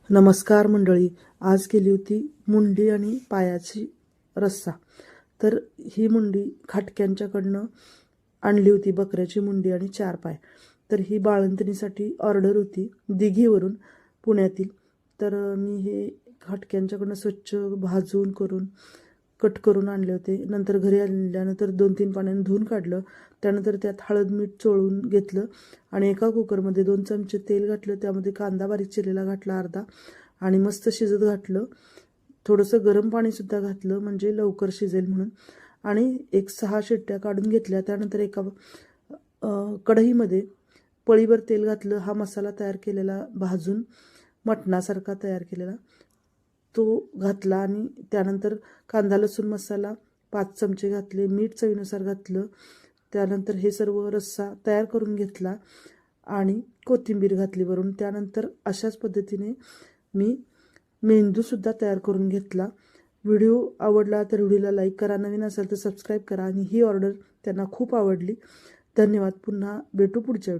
नमस्कार मंडळी. आज केली होती मुंडी आणि पायाची रस्सा. तर ही मुंडी खाटक्यांच्याकडनं आणली होती, बकऱ्याची मुंडी आणि 4 पाय. तर ही बाळंतणीसाठी ऑर्डर होती दिघीवरून, पुण्यातील. तर मी हे खाटक्यांच्याकडनं स्वच्छ भाजून करून कट करून आणले होते. नंतर घरी आणल्यानंतर 2-3 पाण्याने धुवून काढलं. त्यानंतर त्यात हळद मीठ चोळून घेतलं आणि एका कुकरमध्ये 2 चमचे तेल घातलं. त्यामध्ये कांदा बारीक चिरलेला घातला अर्धा आणि मस्त शिजत घातलं. थोडंसं गरम पाणीसुद्धा घातलं म्हणजे लवकर शिजेल म्हणून. आणि 6 शिट्ट्या काढून घेतल्या. त्यानंतर एका कढईमध्ये पळीभर तेल घातलं. हा मसाला तयार केलेला, भाजून मटणासारखा तयार केलेला तो घातला आणि त्यानंतर कांदा लसूण मसाला 5 चमचे घातले, मीठ चवीनुसार घातलं. त्यानंतर हे सर्व रस्सा तयार करून घेतला आणि कोथिंबीर घातली वरून. त्यानंतर अशाच पद्धतीने मी मेंदूसुद्धा तयार करून घेतला. व्हिडिओ आवडला तर व्हिडिओला लाईक करा, नवीन असेल तर सबस्क्राईब करा. आणि ही ऑर्डर त्यांना खूप आवडली. धन्यवाद. पुन्हा भेटू पुढच्या